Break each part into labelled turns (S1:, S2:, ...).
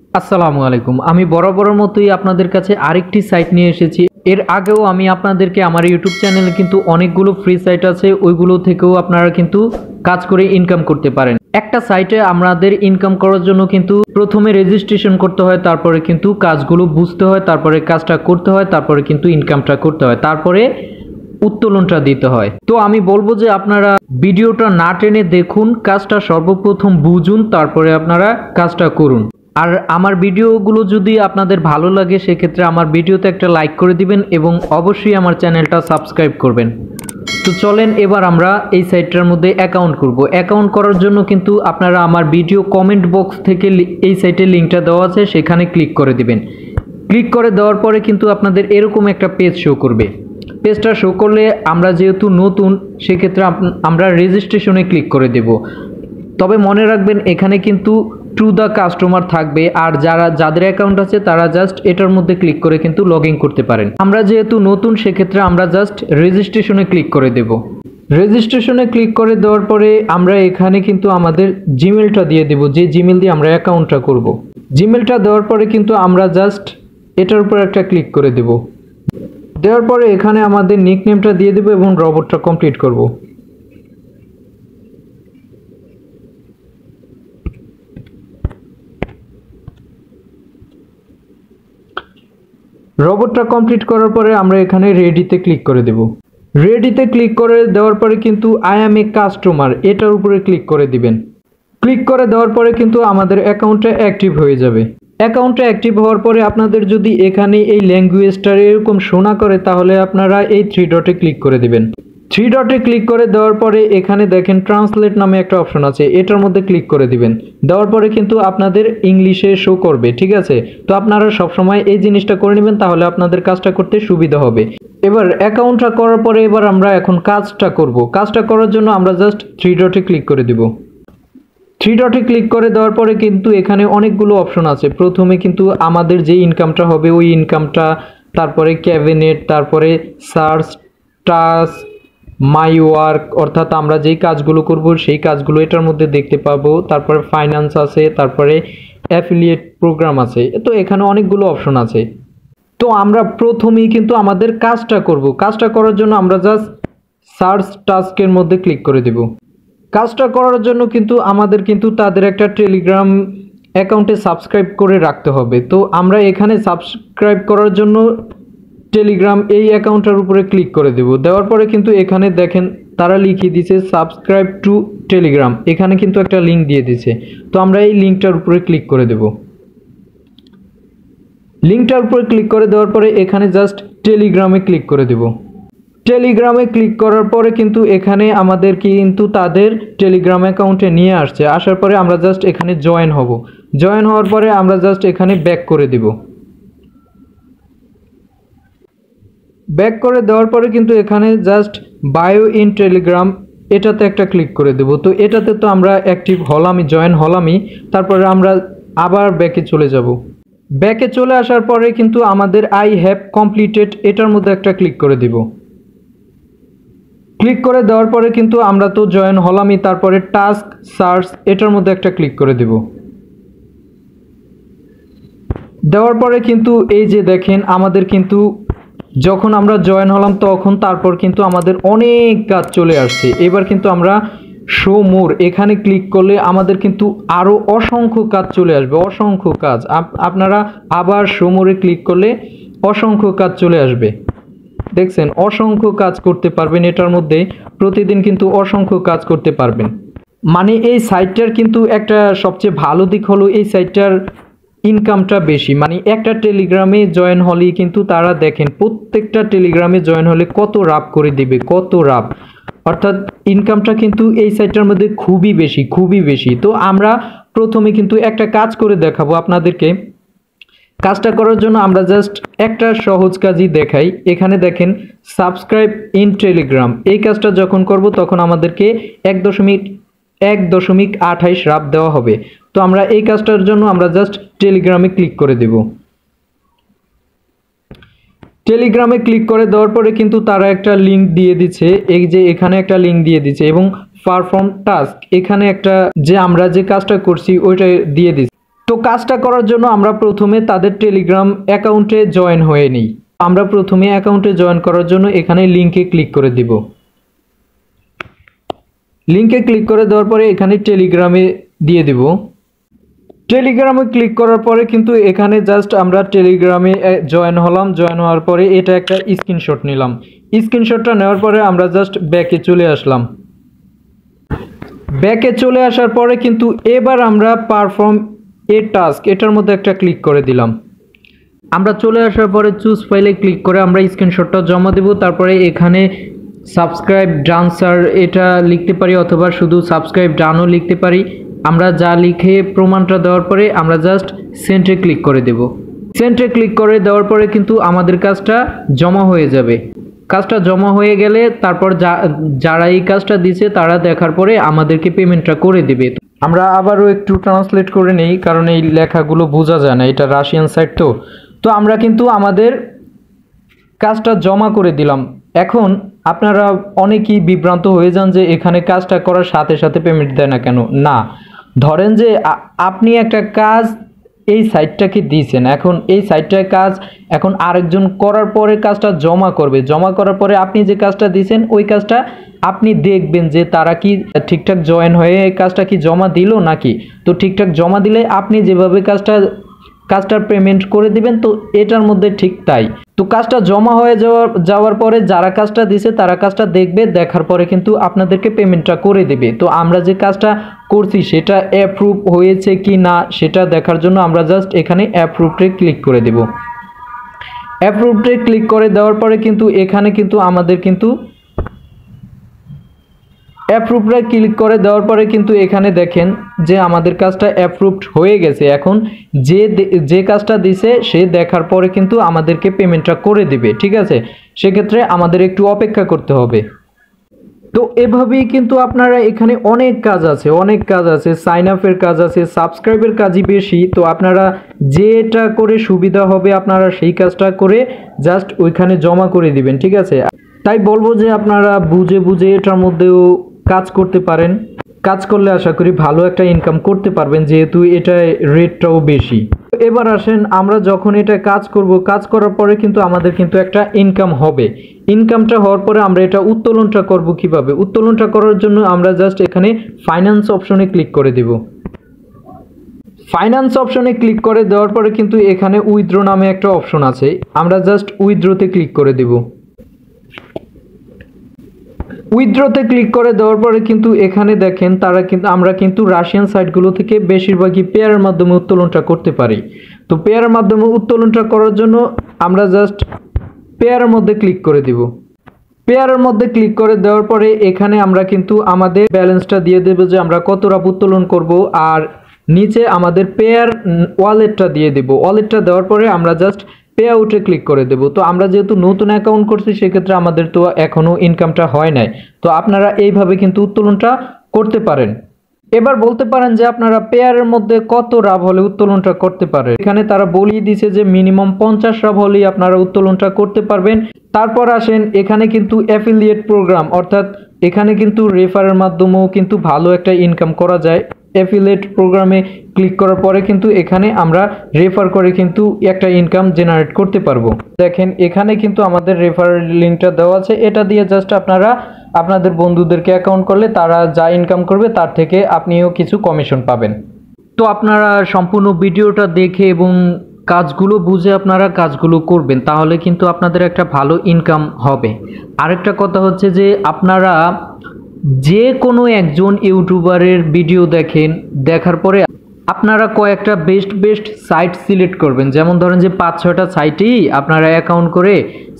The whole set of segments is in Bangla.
S1: আসসালামু আলাইকুম। আমি বরাবরের মতোই আপনাদের কাছে আরেকটি সাইট নিয়ে এসেছি। এর আগেও আমি আপনাদেরকে আমার ইউটিউব চ্যানেলে কিন্তু অনেকগুলো ফ্রি সাইট আছে, ওইগুলো থেকেও আপনারা কিন্তু কাজ করে ইনকাম করতে পারেন। একটা সাইটে আমাদের ইনকাম করার জন্য কিন্তু প্রথমে রেজিস্ট্রেশন করতে হয়, তারপরে কিন্তু কাজগুলো বুঝতে হয়, তারপরে কাজটা করতে হয়, তারপরে কিন্তু ইনকামটা করতে হয়, তারপরে উত্তোলনটা দিতে হয়। তো আমি বলবো যে আপনারা ভিডিওটা না টেনে দেখুন, কাজটা সর্বপ্রথম বুঝুন, তারপরে আপনারা কাজটা করুন। আর আমার ভিডিওগুলো যদি আপনাদের ভালো লাগে সেক্ষেত্রে আমার ভিডিওতে একটা লাইক করে দিবেন এবং অবশ্যই আমার চ্যানেলটা সাবস্ক্রাইব করবেন। তো চলেন এবার আমরা এই সাইটটার মধ্যে অ্যাকাউন্ট করব। অ্যাকাউন্ট করার জন্য কিন্তু আপনারা আমার ভিডিও কমেন্ট বক্স থেকে এই সাইটের লিঙ্কটা দেওয়া আছে, সেখানে ক্লিক করে দিবেন। ক্লিক করে দেওয়ার পরে কিন্তু আপনাদের এরকম একটা পেজ শো করবে। পেজটা শো করলে আমরা যেহেতু নতুন সেক্ষেত্রে আমরা রেজিস্ট্রেশনে ক্লিক করে দেব। তবে মনে রাখবেন এখানে কিন্তু টু দ্য কাস্টমার থাকবে, আর যাদের অ্যাকাউন্ট আছে তারা জাস্ট এটার মধ্যে ক্লিক করে কিন্তু লগ ইন করতে পারেন। আমরা যেহেতু নতুন সেক্ষেত্রে আমরা জাস্ট রেজিস্ট্রেশনে ক্লিক করে দেব। রেজিস্ট্রেশনে ক্লিক করে দেওয়ার পরে আমরা এখানে কিন্তু আমাদের জিমেলটা দিয়ে দেব, যে জিমেল দিয়ে আমরা অ্যাকাউন্টটা করব। জিমেলটা দেওয়ার পরে কিন্তু আমরা জাস্ট এটার উপর একটা ক্লিক করে দেব। দেওয়ার পরে এখানে আমাদের নিকনেমটা দিয়ে দেব এবং রবটটা কমপ্লিট করব। রবটটা কমপ্লিট করার পরে আমরা এখানে রেডিতে ক্লিক করে দেব। রেডিতে ক্লিক করে দেওয়ার পরে কিন্তু আই অ্যাম এ কাস্টমার এটার উপরে ক্লিক করে দিবেন। ক্লিক করে দেওয়ার পরে কিন্তু আমাদের অ্যাকাউন্টটা অ্যাক্টিভ হয়ে যাবে। অ্যাকাউন্টটা অ্যাক্টিভ হওয়ার পরে আপনাদের যদি এখানে এই ল্যাঙ্গুয়েজটা এরকম শোনা করে তাহলে আপনারা এই থ্রি ডটে ক্লিক করে দিবেন। থ্রি ডটে ক্লিক করে দেওয়ার পরে এখানে দেখেন ট্রান্সলেট নামে একটা অপশন আছে, এটার মধ্যে ক্লিক করে দিবেন। দেওয়ার পরে কিন্তু আপনাদের ইংলিশে শো করবে, ঠিক আছে? তো আপনারা সবসময় এই জিনিসটা করে নেবেন, তাহলে আপনাদের কাজটা করতে সুবিধা হবে। এবার অ্যাকাউন্টটা করার পরে এবার আমরা এখন কাজটা করব। কাজটা করার জন্য আমরা জাস্ট থ্রি ডটে ক্লিক করে দিব। থ্রি ডটে ক্লিক করে দেওয়ার পরে কিন্তু এখানে অনেকগুলো অপশন আছে। প্রথমে কিন্তু আমাদের যে ইনকামটা হবে ওই ইনকামটা, তারপরে ক্যাবিনেট, তারপরে সার্চ, টাস্ক, মাই ওয়ার্ক, অর্থাৎ আমরা যেই কাজগুলো করব সেই কাজগুলো এটার মধ্যে দেখতে পাবো। তারপরে ফাইন্যান্স আছে, তারপরে অ্যাফিলিয়েট প্রোগ্রাম আছে। তো এখানে অনেকগুলো অপশন আছে। তো আমরা প্রথমেই কিন্তু আমাদের কাজটা করব। কাজটা করার জন্য আমরা জাস্ট সার্চ টাস্কের মধ্যে ক্লিক করে দেব। কাজটা করার জন্য কিন্তু আমাদের কিন্তু তাদের একটা টেলিগ্রাম অ্যাকাউন্টে সাবস্ক্রাইব করে রাখতে হবে। তো আমরা এখানে সাবস্ক্রাইব করার জন্য টেলিগ্রাম এই অ্যাকাউন্টের উপরে ক্লিক করে দেব। দেওয়ার পরে কিন্তু এখানে দেখেন তারা লিখিয়ে দিয়েছে সাবস্ক্রাইব টু টেলিগ্রাম, এখানে কিন্তু একটা লিঙ্ক দিয়ে দিয়েছে। তো আমরা এই লিঙ্কটার উপরে ক্লিক করে দেব। লিঙ্কটার উপরে ক্লিক করে দেওয়ার পরে এখানে জাস্ট টেলিগ্রামে ক্লিক করে দেব। টেলিগ্রামে ক্লিক করার পরে কিন্তু এখানে আমাদের কিন্তু তাদের টেলিগ্রাম অ্যাকাউন্টে নিয়ে আসছে। আসার পরে আমরা জাস্ট এখানে জয়েন হব। জয়েন হওয়ার পরে আমরা জাস্ট এখানে ব্যাক করে দেব। ব্যাক করে দেওয়ার পরে কিন্তু এখানে জাস্ট বায়ো ইন টেলিগ্রাম এটাতে একটা ক্লিক করে দেব। তো এটাতে তো আমরা অ্যাক্টিভ হলামই, জয়েন হলামই। তারপরে আমরা আবার ব্যাকে চলে যাব। ব্যাকে চলে আসার পরে কিন্তু আমাদের আই হ্যাভ কমপ্লিটেড এটার মধ্যে একটা ক্লিক করে দেব। ক্লিক করে দেওয়ার পরে কিন্তু আমরা তো জয়েন হলামই। তারপরে টাস্ক, সার্চ এটার মধ্যে একটা ক্লিক করে দেব। দেওয়ার পরে কিন্তু এই যে দেখেন আমাদের কিন্তু যখন আমরা জয়েন হলাম তখন তারপর কিন্তু আমাদের অনেক কাজ চলে আসছে। এবার কিন্তু আমরা শো মোর এখানে ক্লিক করলে আমাদের কিন্তু আরও অসংখ্য কাজ চলে আসবে, অসংখ্য কাজ। আপনারা আবার শো মোরে ক্লিক করলে অসংখ্য কাজ চলে আসবে। দেখছেন অসংখ্য কাজ করতে পারবেন এটার মধ্যে, প্রতিদিন কিন্তু অসংখ্য কাজ করতে পারবেন। মানে এই সাইটটার কিন্তু একটা সবচেয়ে ভালো দিক হলো এই সাইটটার ইনকামটা বেশি। মানে একটা টেলিগ্রামে জয়েন হলেই কিন্তু তারা দেখেন প্রত্যেকটা টেলিগ্রামে জয়েন হলে কত রাব করে দিবে, কত রাব, অর্থাৎ ইনকামটা কিন্তু এই সাইটটার মধ্যে খুবই বেশি, খুবই বেশি। তো আমরা প্রথমে কিন্তু একটা কাজ করে দেখাবো আপনাদেরকে। কাজটা করার জন্য আমরা জাস্ট একটা সহজ কাজই দেখাই। এখানে দেখেন সাবস্ক্রাইব ইন টেলিগ্রাম, এই কাজটা যখন করব তখন আমাদেরকে 1.28 রাব দেওয়া হবে। তো আমরা এই কাজটার জন্য আমরা জাস্ট টেলিগ্রামে ক্লিক করে দেব। টেলিগ্রামে ক্লিক করে দেওয়ার পরে কিন্তু তারা একটা লিঙ্ক দিয়ে দিচ্ছে, এই যে এখানে একটা লিঙ্ক দিয়ে দিচ্ছে এবং পারফর্ম টাস্ক এখানে একটা যে আমরা যে কাজটা করছি ওইটা দিয়ে দিচ্ছে। তো তো কাজটা করার জন্য আমরা প্রথমে তাদের টেলিগ্রাম অ্যাকাউন্টে জয়েন হয়ে নিই। আমরা প্রথমে অ্যাকাউন্টে জয়েন করার জন্য এখানে লিঙ্কে ক্লিক করে দিব। লিঙ্কে ক্লিক করে দেওয়ার পরে এখানে টেলিগ্রামে দিয়ে দিব। টেলিগ্রামে ক্লিক করার পরে কিন্তু এখানে জাস্ট আমরা টেলিগ্রামে জয়েন হলাম। জয়েন হওয়ার পরে এটা একটা স্ক্রিনশট নিলাম। স্ক্রিনশটটা নেওয়ার পরে আমরা জাস্ট ব্যাকে চলে আসলাম। ব্যাকে চলে আসার পরে কিন্তু এবার আমরা পারফর্ম এ টাস্ক এটার মধ্যে একটা ক্লিক করে দিলাম। আমরা চলে আসার পরে চুজ ফাইলে ক্লিক করে আমরা স্ক্রিনশটটা জমা দেব। তারপরে এখানে সাবস্ক্রাইব ডান স্যার এটা লিখতে পারি অথবা শুধু সাবস্ক্রাইব ডানও লিখতে পারি। আমরা যা লিখে প্রমাণটা দেওয়ার পরে আমরা জাস্ট সেন্ডে ক্লিক করে দেব। সেন্ডে ক্লিক করে দেওয়ার পরে কিন্তু আমাদের কাজটা জমা হয়ে যাবে। কাজটা জমা হয়ে গেলে তারপর যারা এই কাজটা দিছে তারা দেখার পরে আমাদেরকে পেমেন্টটা করে দেবে। আমরা আবারও একটু ট্রান্সলেট করে নেই, কারণ এই লেখাগুলো বোঝা যায় না, এটা রাশিয়ান সাইট তো আমরা কিন্তু আমাদের কাজটা জমা করে দিলাম। এখন আপনারা অনেকেই বিভ্রান্ত হয়ে যান যে এখানে কাজটা করার সাথে সাথে পেমেন্ট দেয় না কেন। না, ধরেন যে আপনি একটা কাজ এই সাইটটাকে দিয়েছেন, এখন এই সাইটটার কাজ এখন আরেকজন করার পরে কাজটা জমা করবে। জমা করার পরে আপনি যে কাজটা দিয়েছেন ওই কাজটা আপনি দেখবেন যে তারা কি ঠিকঠাক জয়েন হয়ে কাজটা কি জমা দিল নাকি। তো ঠিকঠাক জমা দিলে আপনি যেভাবে কাজটার পেমেন্ট করে দিবেন। তো এটার মধ্যে ঠিক তাই। তো কাজটা জমা হয়ে যাওয়ার পরে যারা কাজটা দিছে তারা কাজটা দেখবে, দেখার পরে কিন্তু আপনাদেরকে পেমেন্টটা করে দেবে। তো আমরা যে কাজটা করছি সেটা অ্যাপ্রুভ হয়েছে কি না সেটা দেখার জন্য আমরা জাস্ট এখানে অ্যাপ্রুভে ক্লিক করে দেব। অ্যাপ্রুভে ক্লিক করে দেওয়ার পরে কিন্তু এখানে কিন্তু আমাদের কিন্তু অ্যাপ্রুভে ক্লিক করে দেওয়ার পরে কিন্তু এখানে দেখেন যে আমাদের কাজটা অ্যাপ্রুভড হয়ে গেছে। এখন যে কাজটা দিছে সে দেখার পরে কিন্তু আমাদেরকে পেমেন্টটা করে দিবে। ঠিক আছে, সেক্ষেত্রে আমাদের একটু অপেক্ষা করতে হবে। তো এভাবেই কিন্তু আপনারা এখানে অনেক কাজ আছে, সাইন আপের কাজ আছে, সাবস্ক্রাইবের কাজই বেশি। তো আপনারা যেটা করে সুবিধা হবে আপনারা সেই কাজটা করে জাস্ট ওইখানে জমা করে দিবেন। ঠিক আছে, তাই বলবো যে আপনারা বুঝে এটার মধ্যেও কাজ করতে পারেন। কাজ করলে আশা করি ভালো একটা ইনকাম করতে পারবেন, যেহেতু এটা রেটটাও বেশি। এবার আসেন আমরা যখন এটা কাজ করব, কাজ করার পরে কিন্তু আমাদের কিন্তু একটা ইনকাম হবে। ইনকামটা হওয়ার পরে আমরা এটা উত্তোলনটা করব কিভাবে? উত্তোলনটা করার জন্য আমরা জাস্ট এখানে ফাইন্যান্স অপশনে ক্লিক করে দেব। ফাইন্যান্স অপশনে ক্লিক করে দেওয়ার পরে কিন্তু এখানে উইথড্র নামে একটা অপশন আছে, আমরা জাস্ট উইথড্রতে ক্লিক করে দেব। উইথড্রতে ক্লিক করে দেওয়ার পরে কিন্তু এখানে দেখেন আমরা কিন্তু রাশিয়ান সাইটগুলো থেকে বেশিরভাগই পেয়ারের মাধ্যমে উত্তোলনটা করতে পারি। তো পেয়ারের মাধ্যমে উত্তোলনটা করার জন্য আমরা জাস্ট পেয়ারের মধ্যে ক্লিক করে দিব। পেয়ারের মধ্যে ক্লিক করে দেওয়ার পরে এখানে আমরা কিন্তু আমাদের ব্যালেন্সটা দিয়ে দেব যে আমরা কত রাপ উত্তোলন করব, আর নিচে আমাদের পেয়ার ওয়ালেটটা দিয়ে দেব। ওয়ালেটটা দেওয়ার পরে আমরা জাস্ট পে আউটে ক্লিক করে দেব। তো আমরা যেহেতু নতুন অ্যাকাউন্ট করছি সেক্ষেত্রে আমাদের তো এখনও ইনকামটা হয় নাই। তো আপনারা এইভাবে কিন্তু উত্তোলনটা করতে পারেন। এবার বলতে পারেন যে আপনারা পেয়ারের মধ্যে কত রাব হলে উত্তোলনটা করতে পারেন। এখানে তারা বলিয়ে দিয়েছে যে মিনিমাম 50 রাব হলেই আপনারা উত্তোলনটা করতে পারবেন। তারপর আসেন এখানে কিন্তু অ্যাফিলিয়েট প্রোগ্রাম, অর্থাৎ এখানে কিন্তু রেফারের মাধ্যমেও কিন্তু ভালো একটা ইনকাম করা যায়। অ্যাফিলিয়েট প্রোগ্রামে ক্লিক করার পরে কিন্তু এখানে আমরা রেফার করে কিন্তু একটা ইনকাম জেনারেট করতে পারবো। দেখেন এখানে কিন্তু আমাদের রেফারের লিঙ্কটা দেওয়া আছে, এটা দিয়ে জাস্ট আপনারা আপনাদের বন্ধুদেরকে অ্যাকাউন্ট করলে তারা যা ইনকাম করবে তার থেকে আপনিও কিছু কমিশন পাবেন। তো আপনারা সম্পূর্ণ ভিডিওটা দেখে এবং কাজগুলো বুঝে আপনারা কাজগুলো করবেন, তাহলে কিন্তু আপনাদের একটা ভালো ইনকাম হবে। আরেকটা কথা হচ্ছে যে আপনারা যে কোনো একজন ইউটিউবারের ভিডিও দেখেন, দেখার পরে আপনারা কয়েকটা বেস্ট সাইট সিলেক্ট করবেন। যেমন ধরেন যে 5-6টা সাইটেই আপনারা অ্যাকাউন্ট করে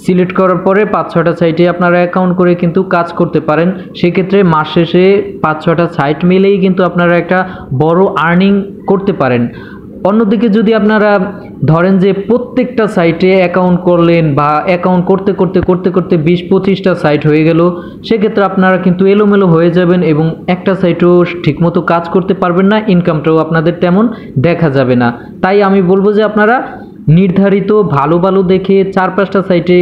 S1: সিলেক্ট করার পরে 5-6টা সাইটে আপনারা অ্যাকাউন্ট করে কিন্তু কাজ করতে পারেন। সেক্ষেত্রে মাস শেষে 5-6টা সাইট মিলেই কিন্তু আপনারা একটা বড় আর্নিং করতে পারেন। অন্যদিকে যদি আপনারা ধরেন যে প্রত্যেকটা সাইটে অ্যাকাউন্ট করলেন বা অ্যাকাউন্ট করতে করতে 20-25টা সাইট হয়ে গেল, সেক্ষেত্রে আপনারা কিন্তু এলোমেলো হয়ে যাবেন এবং একটা সাইটও ঠিকমতো কাজ করতে পারবেন না, ইনকামটাও আপনাদের তেমন দেখা যাবে না। তাই আমি বলবো যে আপনারা নির্ধারিত ভালো দেখে 4-5টা সাইটে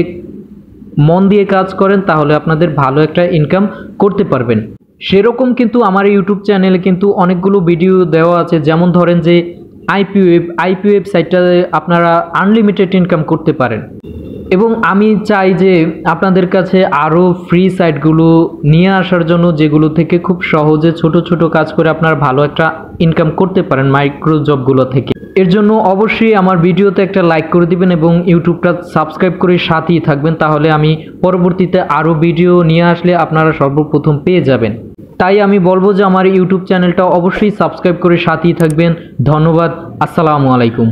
S1: মন দিয়ে কাজ করেন, তাহলে আপনাদের ভালো একটা ইনকাম করতে পারবেন। সেরকম কিন্তু আমার ইউটিউব চ্যানেলে কিন্তু অনেকগুলো ভিডিও দেওয়া আছে। যেমন ধরেন যে আইপি ওয়েবসাইটটাতে আপনারা আনলিমিটেড ইনকাম করতে পারেন। এবং আমি চাই যে আপনাদের কাছে আরও ফ্রি সাইটগুলো নিয়ে আসার জন্য, যেগুলো থেকে খুব সহজে ছোট ছোট কাজ করে আপনারা ভালো একটা ইনকাম করতে পারেন মাইক্রো জবগুলো থেকে। এর জন্য অবশ্যই আমার ভিডিওতে একটা লাইক করে দিবেন এবং ইউটিউবটা সাবস্ক্রাইব করে সাথেই থাকবেন, তাহলে আমি পরবর্তীতে আরও ভিডিও নিয়ে আসলে আপনারা সর্বপ্রথম পেয়ে যাবেন। তাই আমি বলবো যে আমার ইউটিউব চ্যানেলটা অবশ্যই সাবস্ক্রাইব করে সাথেই থাকবেন। ধন্যবাদ। আসসালামু আলাইকুম।